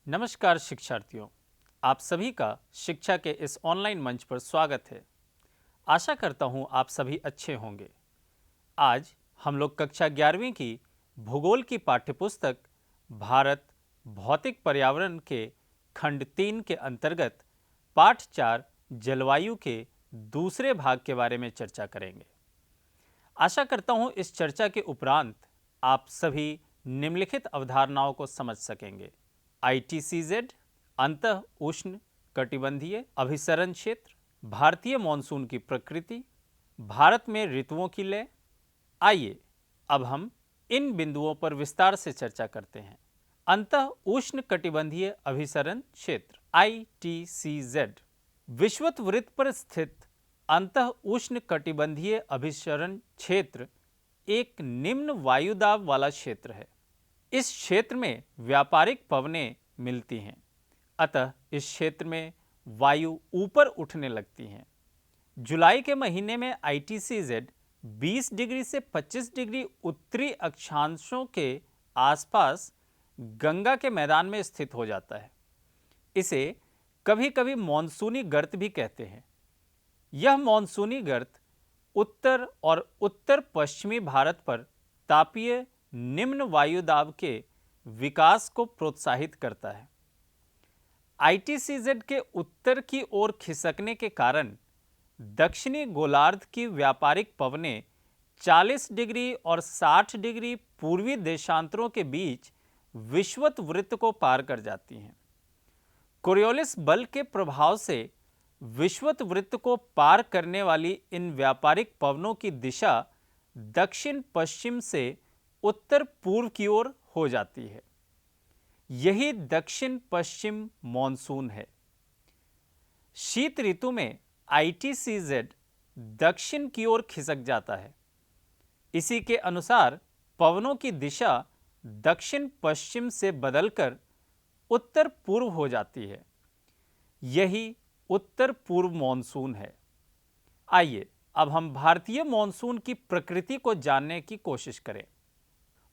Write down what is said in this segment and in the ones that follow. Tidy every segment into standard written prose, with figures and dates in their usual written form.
नमस्कार शिक्षार्थियों, आप सभी का शिक्षा के इस ऑनलाइन मंच पर स्वागत है। आशा करता हूं आप सभी अच्छे होंगे। आज हम लोग कक्षा 11वीं की भूगोल की पाठ्यपुस्तक भारत भौतिक पर्यावरण के खंड 3 के अंतर्गत पाठ 4 जलवायु के दूसरे भाग के बारे में चर्चा करेंगे। आशा करता हूं इस चर्चा के उपरांत आप सभी निम्नलिखित अवधारणाओं को समझ सकेंगे। ITCZ, अंतः उष्ण कटिबंधीय अभिसरण क्षेत्र, भारतीय मॉनसून की प्रकृति, भारत में ऋतुओं की लय। आइए अब हम इन बिंदुओं पर विस्तार से चर्चा करते हैं। अंतः उष्ण कटिबंधीय अभिसरण क्षेत्र ITCZ विषुवत वृत्त पर स्थित अंतः उष्ण कटिबंधीय अभिसरण क्षेत्र एक निम्न वायुदाब वाला क्षेत्र है। इस क्षेत्र में व्यापारिक पवनें मिलती हैं, अतः इस क्षेत्र में वायु ऊपर उठने लगती हैं। जुलाई के महीने में ITCZ 20 डिग्री से 25 डिग्री उत्तरी अक्षांशों के आसपास गंगा के मैदान में स्थित हो जाता है। इसे कभी कभी मॉनसूनी गर्त भी कहते हैं। यह मॉनसूनी गर्त उत्तर और उत्तर पश्चिमी भारत पर तापीय निम्न वायुदाब के विकास को प्रोत्साहित करता है। ITCZ के उत्तर की ओर खिसकने के कारण दक्षिणी गोलार्ध की व्यापारिक पवनें 40 डिग्री और 60 डिग्री पूर्वी देशांतरों के बीच विषुवत वृत्त को पार कर जाती हैं। कोरियोलिस बल के प्रभाव से विषुवत वृत्त को पार करने वाली इन व्यापारिक पवनों की दिशा दक्षिण पश्चिम से उत्तर पूर्व की ओर हो जाती है। यही दक्षिण पश्चिम मॉनसून है। शीत ऋतु में ITCZ दक्षिण की ओर खिसक जाता है। इसी के अनुसार पवनों की दिशा दक्षिण पश्चिम से बदलकर उत्तर पूर्व हो जाती है। यही उत्तर पूर्व मॉनसून है। आइए अब हम भारतीय मॉनसून की प्रकृति को जानने की कोशिश करें।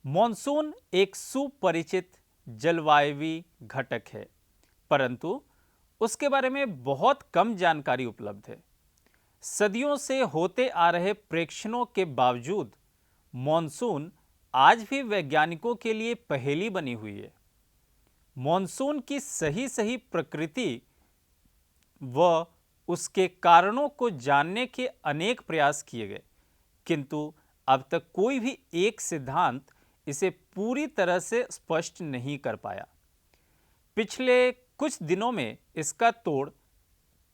मॉनसून एक सुपरिचित जलवायवी घटक है, परंतु उसके बारे में बहुत कम जानकारी उपलब्ध है। सदियों से होते आ रहे प्रेक्षणों के बावजूद मॉनसून आज भी वैज्ञानिकों के लिए पहेली बनी हुई है। मॉनसून की सही प्रकृति व उसके कारणों को जानने के अनेक प्रयास किए गए, किंतु अब तक कोई भी एक सिद्धांत इसे पूरी तरह से स्पष्ट नहीं कर पाया। पिछले कुछ दिनों में इसका तोड़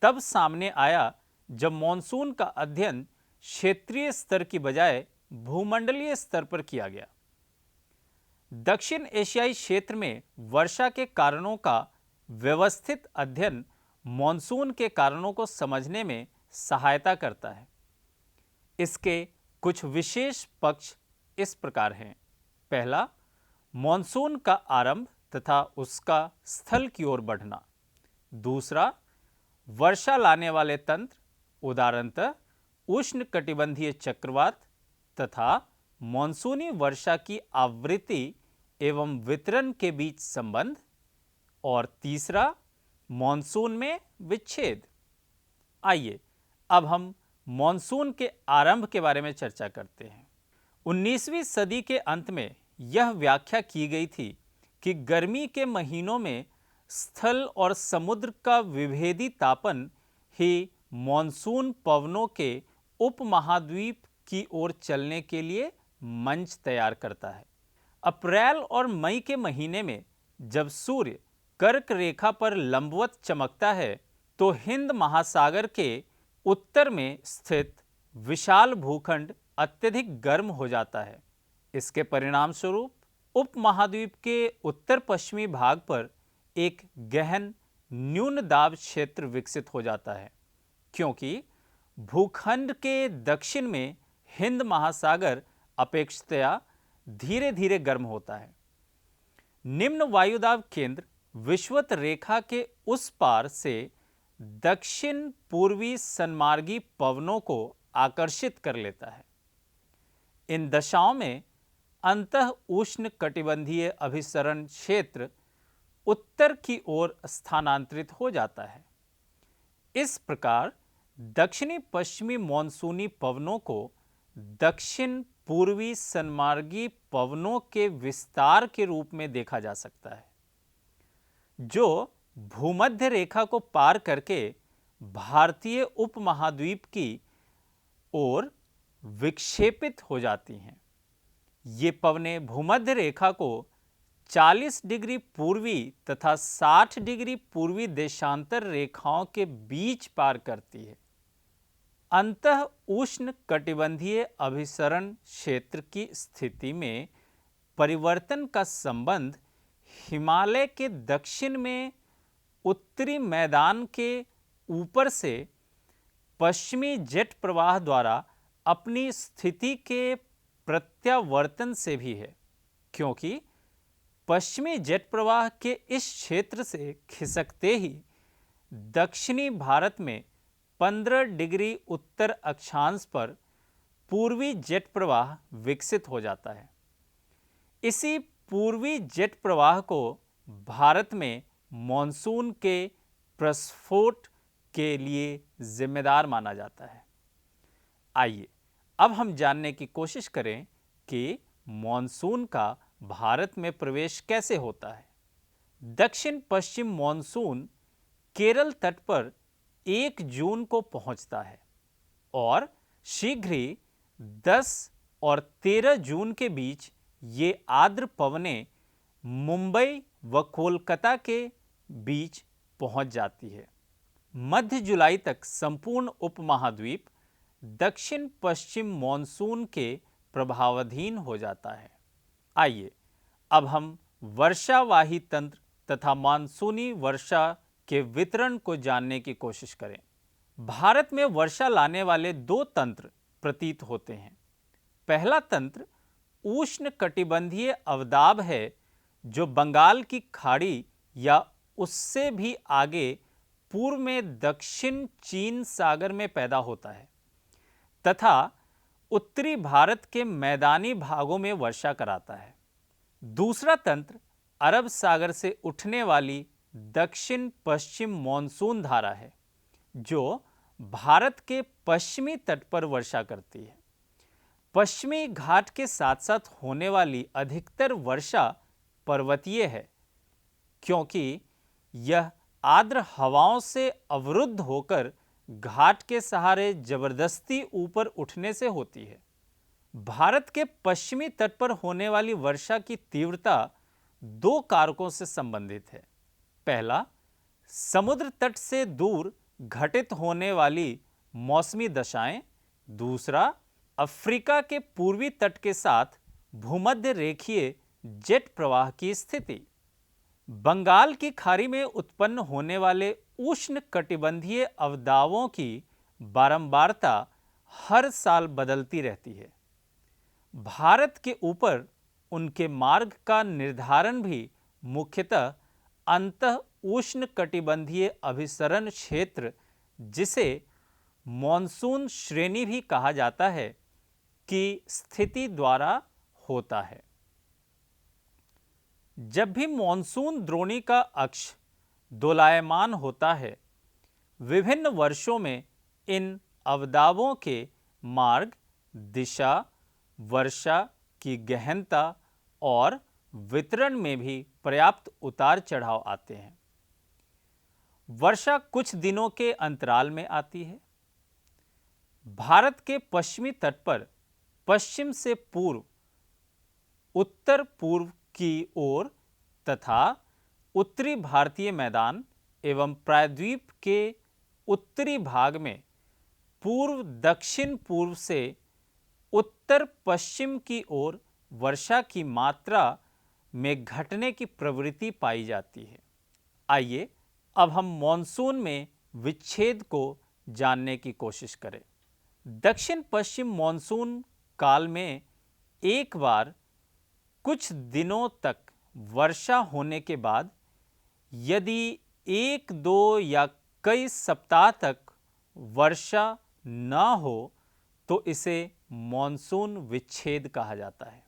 तब सामने आया जब मॉनसून का अध्ययन क्षेत्रीय स्तर की बजाय भूमंडलीय स्तर पर किया गया। दक्षिण एशियाई क्षेत्र में वर्षा के कारणों का व्यवस्थित अध्ययन मॉनसून के कारणों को समझने में सहायता करता है। इसके कुछ विशेष पक्ष इस प्रकार हैं। पहला, मॉनसून का आरंभ तथा उसका स्थल की ओर बढ़ना। दूसरा, वर्षा लाने वाले तंत्र, उदाहरणतः उष्ण कटिबंधीय चक्रवात तथा मॉनसूनी वर्षा की आवृत्ति एवं वितरण के बीच संबंध। और तीसरा, मॉनसून में विच्छेद। आइए अब हम मॉनसून के आरंभ के बारे में चर्चा करते हैं। 19वीं सदी के अंत में यह व्याख्या की गई थी कि गर्मी के महीनों में स्थल और समुद्र का विभेदी तापन ही मॉनसून पवनों के उपमहाद्वीप की ओर चलने के लिए मंच तैयार करता है। अप्रैल और मई के महीने में जब सूर्य कर्क रेखा पर लंबवत चमकता है तो हिंद महासागर के उत्तर में स्थित विशाल भूखंड अत्यधिक गर्म हो जाता है। इसके परिणाम स्वरूप उपमहाद्वीप के उत्तर पश्चिमी भाग पर एक गहन न्यून दाब क्षेत्र विकसित हो जाता है, क्योंकि भूखंड के दक्षिण में हिंद महासागर अपेक्षाकृत धीरे धीरे गर्म होता है। निम्न वायुदाब केंद्र विषुवत रेखा के उस पार से दक्षिण पूर्वी सन्मार्गी पवनों को आकर्षित कर लेता है। इन दशाओं में अंतः उष्ण कटिबंधीय अभिसरण क्षेत्र उत्तर की ओर स्थानांतरित हो जाता है। इस प्रकार दक्षिणी पश्चिमी मॉनसूनी पवनों को दक्षिण पूर्वी सन्मार्गी पवनों के विस्तार के रूप में देखा जा सकता है, जो भूमध्य रेखा को पार करके भारतीय उपमहाद्वीप की ओर विक्षेपित हो जाती हैं। ये पवनें भूमध्य रेखा को 40 डिग्री पूर्वी तथा 60 डिग्री पूर्वी देशांतर रेखाओं के बीच पार करती है। अंतः उष्ण कटिबंधीय अभिसरण क्षेत्र की स्थिति में परिवर्तन का संबंध हिमालय के दक्षिण में उत्तरी मैदान के ऊपर से पश्चिमी जेट प्रवाह द्वारा अपनी स्थिति के प्रत्यावर्तन से भी है, क्योंकि पश्चिमी जेट प्रवाह के इस क्षेत्र से खिसकते ही दक्षिणी भारत में 15 डिग्री उत्तर अक्षांश पर पूर्वी जेट प्रवाह विकसित हो जाता है। इसी पूर्वी जेट प्रवाह को भारत में मॉनसून के प्रस्फोट के लिए जिम्मेदार माना जाता है। आइए अब हम जानने की कोशिश करें कि मॉनसून का भारत में प्रवेश कैसे होता है। दक्षिण पश्चिम मॉनसून केरल तट पर 1 जून को पहुंचता है और शीघ्र ही 10 और 13 जून के बीच ये आर्द्र पवनें मुंबई व कोलकाता के बीच पहुंच जाती है। मध्य जुलाई तक संपूर्ण उपमहाद्वीप दक्षिण पश्चिम मॉनसून के प्रभावाधीन हो जाता है। आइए अब हम वर्षावाही तंत्र तथा मानसूनी वर्षा के वितरण को जानने की कोशिश करें। भारत में वर्षा लाने वाले 2 तंत्र प्रतीत होते हैं। पहला तंत्र उष्ण कटिबंधीय अवदाब है, जो बंगाल की खाड़ी या उससे भी आगे पूर्व में दक्षिण चीन सागर में पैदा होता है तथा उत्तरी भारत के मैदानी भागों में वर्षा कराता है। दूसरा तंत्र अरब सागर से उठने वाली दक्षिण पश्चिम मॉनसून धारा है, जो भारत के पश्चिमी तट पर वर्षा करती है। पश्चिमी घाट के साथ साथ होने वाली अधिकतर वर्षा पर्वतीय है, क्योंकि यह आर्द्र हवाओं से अवरुद्ध होकर घाट के सहारे जबरदस्ती ऊपर उठने से होती है। भारत के पश्चिमी तट पर होने वाली वर्षा की तीव्रता 2 कारकों से संबंधित है। पहला, समुद्र तट से दूर घटित होने वाली मौसमी दशाएं। दूसरा, अफ्रीका के पूर्वी तट के साथ भूमध्य रेखीय जेट प्रवाह की स्थिति। बंगाल की खाड़ी में उत्पन्न होने वाले उष्ण कटिबंधीय अवदाबों की बारंबारता हर साल बदलती रहती है। भारत के ऊपर उनके मार्ग का निर्धारण भी मुख्यतः अंतः उष्ण कटिबंधीय अभिसरण क्षेत्र, जिसे मॉनसून श्रेणी भी कहा जाता है, की स्थिति द्वारा होता है। जब भी मॉनसून द्रोणी का अक्ष दोलायमान होता है, विभिन्न वर्षों में इन अवदाबों के मार्ग, दिशा, वर्षा की गहनता और वितरण में भी पर्याप्त उतार चढ़ाव आते हैं। वर्षा कुछ दिनों के अंतराल में आती है। भारत के पश्चिमी तट पर पश्चिम से पूर्व, उत्तर पूर्व की ओर तथा उत्तरी भारतीय मैदान एवं प्रायद्वीप के उत्तरी भाग में पूर्व दक्षिण पूर्व से उत्तर पश्चिम की ओर वर्षा की मात्रा में घटने की प्रवृत्ति पाई जाती है। आइए अब हम मॉनसून में विच्छेद को जानने की कोशिश करें। दक्षिण पश्चिम मॉनसून काल में एक बार कुछ दिनों तक वर्षा होने के बाद यदि 1-2 या कई सप्ताह तक वर्षा न हो तो इसे मॉनसून विच्छेद कहा जाता है।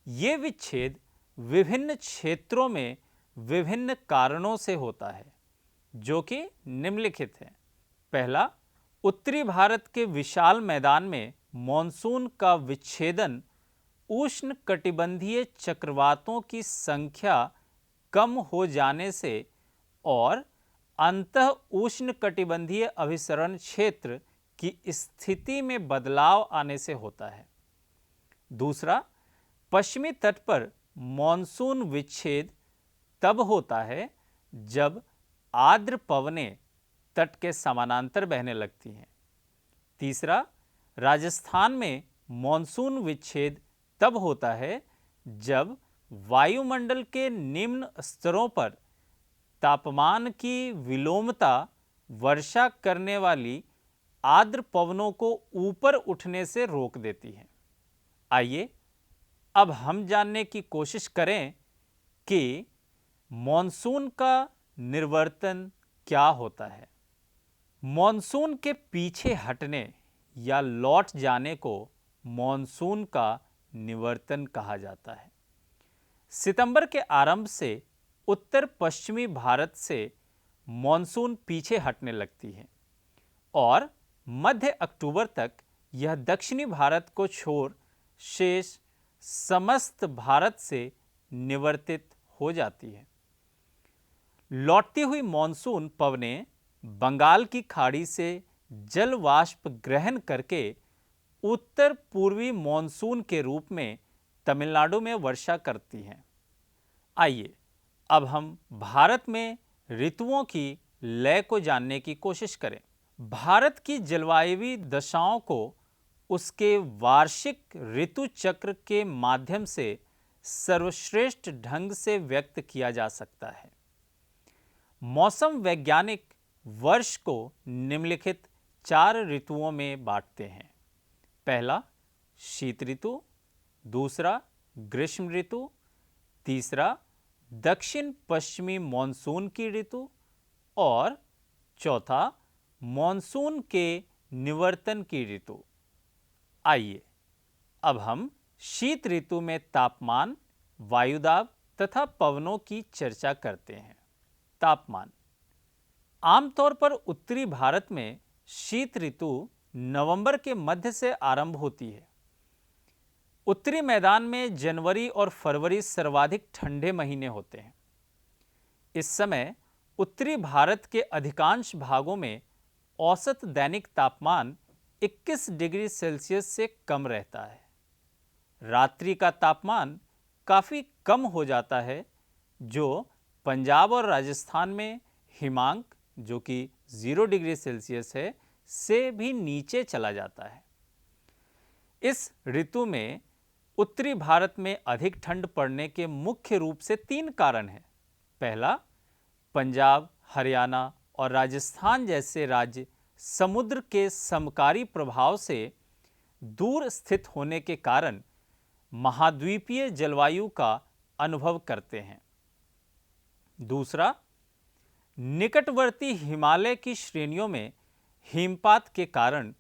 ये विच्छेद विभिन्न क्षेत्रों में विभिन्न कारणों से होता है, जो कि निम्नलिखित है। पहला, उत्तरी भारत के विशाल मैदान में मॉनसून का विच्छेदन उष्ण कटिबंधीय चक्रवातों की संख्या कम हो जाने से और अंतः उष्ण कटिबंधीय अभिसरण क्षेत्र की स्थिति में बदलाव आने से होता है। दूसरा, पश्चिमी तट पर मॉनसून विच्छेद तब होता है जब आर्द्र पवनें तट के समानांतर बहने लगती हैं। तीसरा, राजस्थान में मॉनसून विच्छेद तब होता है जब वायुमंडल के निम्न स्तरों पर तापमान की विलोमता वर्षा करने वाली आर्द्र पवनों को ऊपर उठने से रोक देती है। आइए अब हम जानने की कोशिश करें कि मॉनसून का निर्वर्तन क्या होता है। मॉनसून के पीछे हटने या लौट जाने को मॉनसून का निवर्तन कहा जाता है। सितंबर के आरंभ से उत्तर पश्चिमी भारत से मॉनसून पीछे हटने लगती है और मध्य अक्टूबर तक यह दक्षिणी भारत को छोड़ शेष समस्त भारत से निवर्तित हो जाती है। लौटती हुई मॉनसून पवनें बंगाल की खाड़ी से जल वाष्प ग्रहण करके उत्तर पूर्वी मॉनसून के रूप में तमिलनाडु में वर्षा करती हैं। आइए अब हम भारत में ऋतुओं की लय को जानने की कोशिश करें। भारत की जलवायुवी दशाओं को उसके वार्षिक ऋतु चक्र के माध्यम से सर्वश्रेष्ठ ढंग से व्यक्त किया जा सकता है। मौसम वैज्ञानिक वर्ष को निम्नलिखित 4 ऋतुओं में बांटते हैं। पहला, शीत ऋतु। दूसरा, ग्रीष्म ऋतु। तीसरा, दक्षिण पश्चिमी मॉनसून की ऋतु। और चौथा, मॉनसून के निवर्तन की ऋतु। आइए अब हम शीत ऋतु में तापमान, वायुदाब तथा पवनों की चर्चा करते हैं। तापमान। आमतौर पर उत्तरी भारत में शीत ऋतु नवंबर के मध्य से आरंभ होती है। उत्तरी मैदान में जनवरी और फरवरी सर्वाधिक ठंडे महीने होते हैं। इस समय उत्तरी भारत के अधिकांश भागों में औसत दैनिक तापमान 21 डिग्री सेल्सियस से कम रहता है। रात्रि का तापमान काफ़ी कम हो जाता है, जो पंजाब और राजस्थान में हिमांक, जो कि 0 डिग्री सेल्सियस है, से भी नीचे चला जाता है। इस ऋतु में उत्तरी भारत में अधिक ठंड पड़ने के मुख्य रूप से 3 कारण हैं। पहला, पंजाब, हरियाणा और राजस्थान जैसे राज्य समुद्र के समकारी प्रभाव से दूर स्थित होने के कारण महाद्वीपीय जलवायु का अनुभव करते हैं। दूसरा, निकटवर्ती हिमालय की श्रेणियों में हिमपात के कारण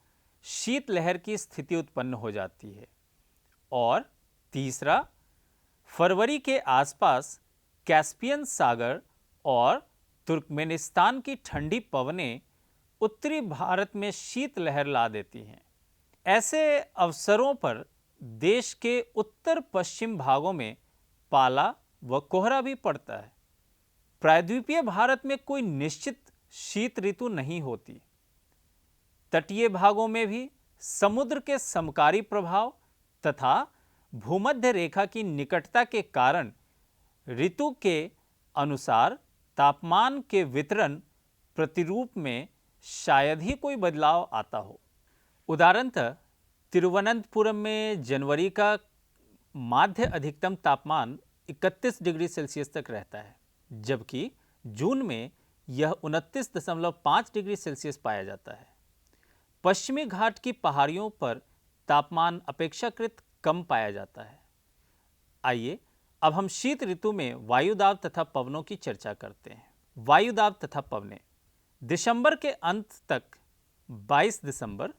शीतलहर की स्थिति उत्पन्न हो जाती है। और तीसरा, फरवरी के आसपास कैस्पियन सागर और तुर्कमेनिस्तान की ठंडी पवनें उत्तरी भारत में शीतलहर ला देती हैं। ऐसे अवसरों पर देश के उत्तर पश्चिम भागों में पाला व कोहरा भी पड़ता है। प्रायद्वीपीय भारत में कोई निश्चित शीत ऋतु नहीं होती। तटीय भागों में भी समुद्र के समकारी प्रभाव तथा भूमध्य रेखा की निकटता के कारण ऋतु के अनुसार तापमान के वितरण प्रतिरूप में शायद ही कोई बदलाव आता हो। उदाहरणतः तिरुवनंतपुरम में जनवरी का माध्य अधिकतम तापमान 31 डिग्री सेल्सियस तक रहता है, जबकि जून में यह 29.5 डिग्री सेल्सियस पाया जाता है। पश्चिमी घाट की पहाड़ियों पर तापमान अपेक्षाकृत कम पाया जाता है। आइए अब हम शीत ऋतु में वायुदाब तथा पवनों की चर्चा करते हैं। वायुदाब तथा पवनें। दिसंबर के अंत तक 22 दिसंबर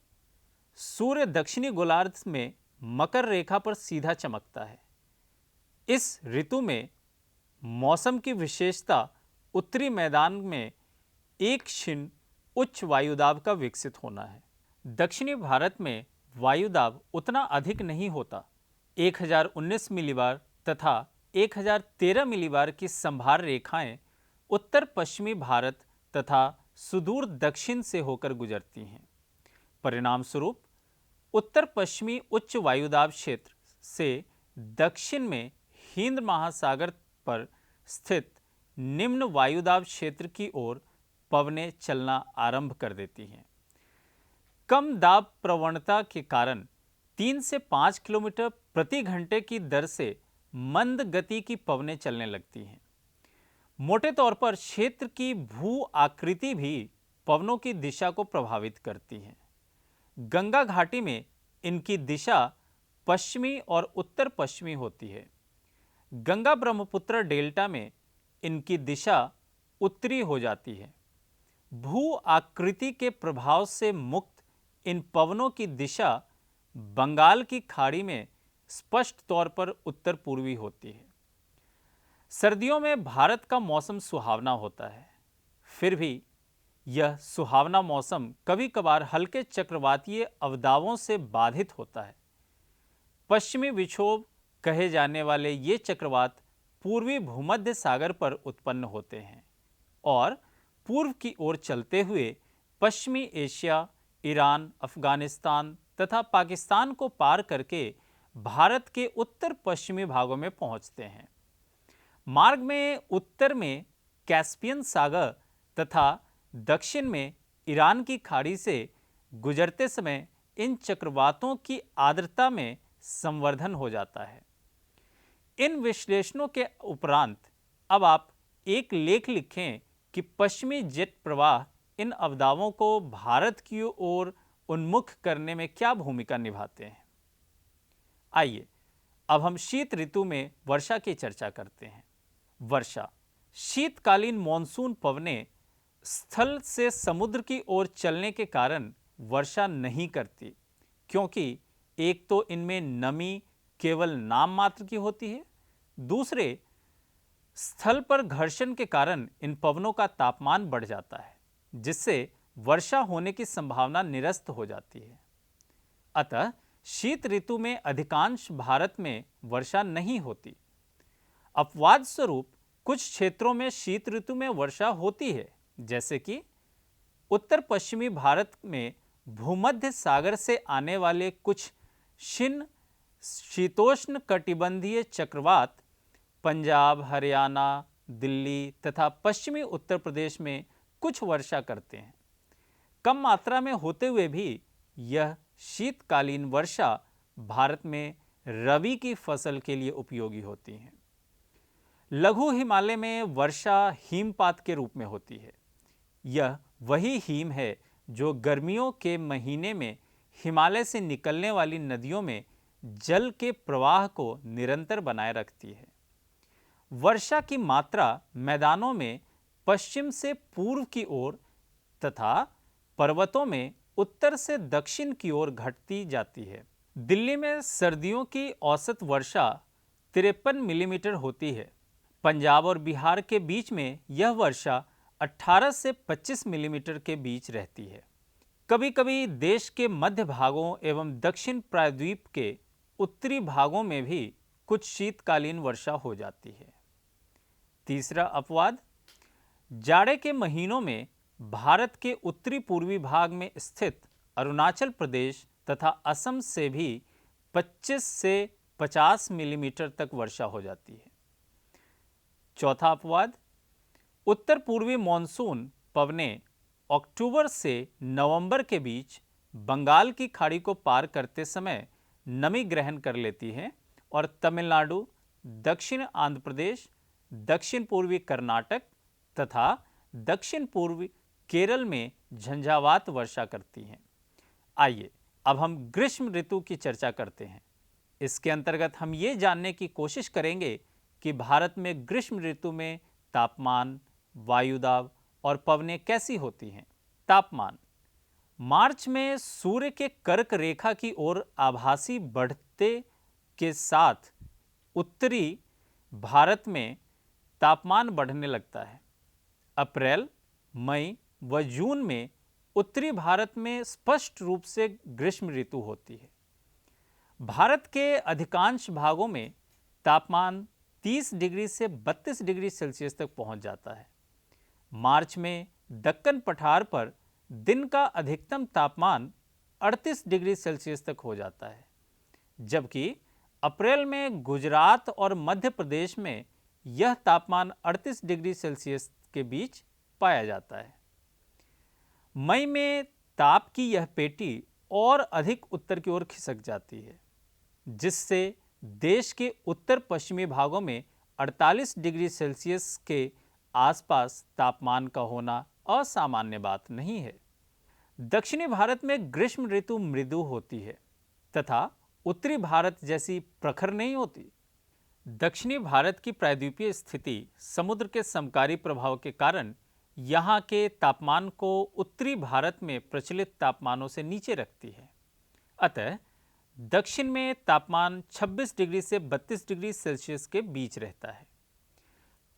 सूर्य दक्षिणी गोलार्ध में मकर रेखा पर सीधा चमकता है। इस ऋतु में मौसम की विशेषता उत्तरी मैदान में एक क्षीण उच्च वायुदाब का विकसित होना है। दक्षिणी भारत में वायुदाब उतना अधिक नहीं होता। 1019 मिलीबार तथा 1013 मिलीबार की संभार रेखाएं उत्तर पश्चिमी भारत तथा सुदूर दक्षिण से होकर गुजरती हैं। परिणाम स्वरूप उत्तर पश्चिमी उच्च वायुदाब क्षेत्र से दक्षिण में हिंद महासागर पर स्थित निम्न वायुदाब क्षेत्र की ओर पवनें चलना आरंभ कर देती हैं। कम दाब प्रवणता के कारण 3 से 5 किलोमीटर प्रति घंटे की दर से मंद गति की पवनें चलने लगती हैं। मोटे तौर पर क्षेत्र की भू आकृति भी पवनों की दिशा को प्रभावित करती है। गंगा घाटी में इनकी दिशा पश्चिमी और उत्तर पश्चिमी होती है। गंगा ब्रह्मपुत्र डेल्टा में इनकी दिशा उत्तरी हो जाती है। भू आकृति के प्रभाव से मुक्त इन पवनों की दिशा बंगाल की खाड़ी में स्पष्ट तौर पर उत्तर पूर्वी होती है। सर्दियों में भारत का मौसम सुहावना होता है, फिर भी यह सुहावना मौसम कभी कभार हल्के चक्रवातीय अवदाबों से बाधित होता है। पश्चिमी विक्षोभ कहे जाने वाले ये चक्रवात पूर्वी भूमध्य सागर पर उत्पन्न होते हैं और पूर्व की ओर चलते हुए पश्चिमी एशिया, ईरान, अफगानिस्तान तथा पाकिस्तान को पार करके भारत के उत्तर पश्चिमी भागों में पहुंचते हैं। मार्ग में उत्तर में कैस्पियन सागर तथा दक्षिण में ईरान की खाड़ी से गुजरते समय इन चक्रवातों की आर्द्रता में संवर्धन हो जाता है। इन विश्लेषणों के उपरांत अब आप एक लेख लिखें कि पश्चिमी जेट प्रवाह इन अवदाबों को भारत की ओर उन्मुख करने में क्या भूमिका निभाते हैं। आइए अब हम शीत ऋतु में वर्षा की चर्चा करते हैं। वर्षा शीतकालीन मॉनसून पवनें स्थल से समुद्र की ओर चलने के कारण वर्षा नहीं करती, क्योंकि एक तो इनमें नमी केवल नाम मात्र की होती है, दूसरे स्थल पर घर्षण के कारण इन पवनों का तापमान बढ़ जाता है, जिससे वर्षा होने की संभावना निरस्त हो जाती है। अतः शीत ऋतु में अधिकांश भारत में वर्षा नहीं होती। अपवाद स्वरूप कुछ क्षेत्रों में शीत ऋतु में वर्षा होती है, जैसे कि उत्तर पश्चिमी भारत में भूमध्य सागर से आने वाले कुछ क्षीण शीतोष्ण कटिबंधीय चक्रवात पंजाब, हरियाणा, दिल्ली तथा पश्चिमी उत्तर प्रदेश में कुछ वर्षा करते हैं। कम मात्रा में होते हुए भी यह शीतकालीन वर्षा भारत में रबी की फसल के लिए उपयोगी होती है। लघु हिमालय में वर्षा हिमपात के रूप में होती है। यह वही हिम है जो गर्मियों के महीने में हिमालय से निकलने वाली नदियों में जल के प्रवाह को निरंतर बनाए रखती है। वर्षा की मात्रा मैदानों में पश्चिम से पूर्व की ओर तथा पर्वतों में उत्तर से दक्षिण की ओर घटती जाती है। दिल्ली में सर्दियों की औसत वर्षा 53 मिलीमीटर होती है। पंजाब और बिहार के बीच में यह वर्षा 18 से 25 मिलीमीटर के बीच रहती है। कभी कभी देश के मध्य भागों एवं दक्षिण प्रायद्वीप के उत्तरी भागों में भी कुछ शीतकालीन वर्षा हो जाती है। तीसरा अपवाद, जाड़े के महीनों में भारत के उत्तरी पूर्वी भाग में स्थित अरुणाचल प्रदेश तथा असम से भी 25 से 50 मिलीमीटर तक वर्षा हो जाती है। चौथा अपवाद, उत्तर पूर्वी मॉनसून पवनें अक्टूबर से नवंबर के बीच बंगाल की खाड़ी को पार करते समय नमी ग्रहण कर लेती हैं और तमिलनाडु, दक्षिण आंध्र प्रदेश, दक्षिण पूर्वी कर्नाटक तथा दक्षिण पूर्वी केरल में झंझावात वर्षा करती हैं। आइए अब हम ग्रीष्म ऋतु की चर्चा करते हैं। इसके अंतर्गत हम ये जानने की कोशिश करेंगे कि भारत में ग्रीष्म ऋतु में तापमान, वायुदाब और पवनें कैसी होती हैं। तापमान, मार्च में सूर्य के कर्क रेखा की ओर आभासी बढ़ते के साथ उत्तरी भारत में तापमान बढ़ने लगता है। अप्रैल, मई व जून में उत्तरी भारत में स्पष्ट रूप से ग्रीष्म ऋतु होती है। भारत के अधिकांश भागों में तापमान 30 डिग्री से 32 डिग्री सेल्सियस तक पहुंच जाता है। मार्च में दक्कन पठार पर दिन का अधिकतम तापमान 38 डिग्री सेल्सियस तक हो जाता है, जबकि अप्रैल में गुजरात और मध्य प्रदेश में यह तापमान 38 डिग्री सेल्सियस के बीच पाया जाता है। मई में ताप की यह पेटी और अधिक उत्तर की ओर खिसक जाती है, जिससे देश के उत्तर पश्चिमी भागों में 48 डिग्री सेल्सियस के आसपास तापमान का होना असामान्य बात नहीं है। दक्षिणी भारत में ग्रीष्म ऋतु मृदु होती है तथा उत्तरी भारत जैसी प्रखर नहीं होती। दक्षिणी भारत की प्रायद्वीपीय स्थिति समुद्र के समकारी प्रभाव के कारण यहाँ के तापमान को उत्तरी भारत में प्रचलित तापमानों से नीचे रखती है। अतः दक्षिण में तापमान 26 डिग्री से 32 डिग्री सेल्सियस के बीच रहता है।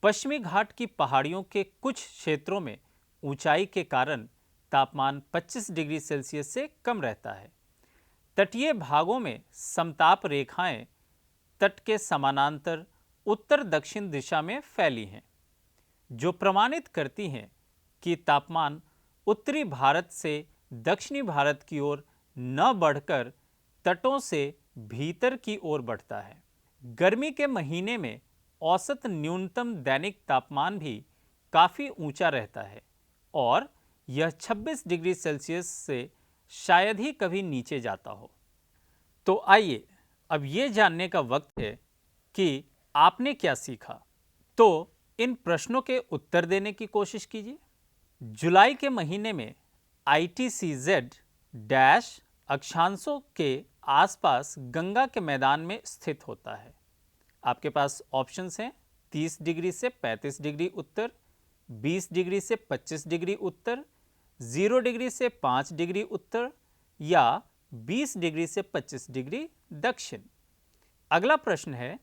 पश्चिमी घाट की पहाड़ियों के कुछ क्षेत्रों में ऊंचाई के कारण तापमान 25 डिग्री सेल्सियस से कम रहता है। तटीय भागों में समताप रेखाएं तट के समानांतर उत्तर दक्षिण दिशा में फैली हैं, जो प्रमाणित करती हैं कि तापमान उत्तरी भारत से दक्षिणी भारत की ओर न बढ़कर तटों से भीतर की ओर बढ़ता है। गर्मी के महीने में औसत न्यूनतम दैनिक तापमान भी काफ़ी ऊंचा रहता है और यह 26 डिग्री सेल्सियस से शायद ही कभी नीचे जाता हो। तो आइए अब ये जानने का वक्त है कि आपने क्या सीखा। तो इन प्रश्नों के उत्तर देने की कोशिश कीजिए। जुलाई के महीने में ITCZ डैश अक्षांशों के आसपास गंगा के मैदान में स्थित होता है। आपके पास ऑप्शंस हैं 30 डिग्री से 35 डिग्री उत्तर, 20 डिग्री से 25 डिग्री उत्तर, 0 डिग्री से 5 डिग्री उत्तर या 20 डिग्री से 25 डिग्री दक्षिण। अगला प्रश्न है,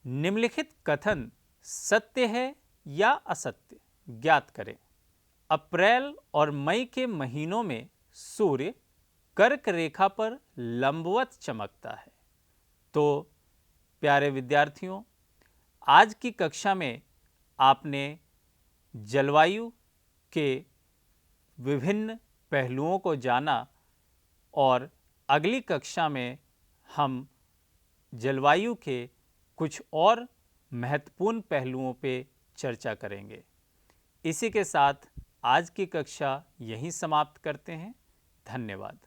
निम्नलिखित कथन सत्य है या असत्य, ज्ञात करें। अप्रैल और मई के महीनों में सूर्य कर्क रेखा पर लंबवत चमकता है। तो प्यारे विद्यार्थियों, आज की कक्षा में आपने जलवायु के विभिन्न पहलुओं को जाना और अगली कक्षा में हम जलवायु के कुछ और महत्वपूर्ण पहलुओं पे चर्चा करेंगे। इसी के साथ आज की कक्षा यहीं समाप्त करते हैं। धन्यवाद।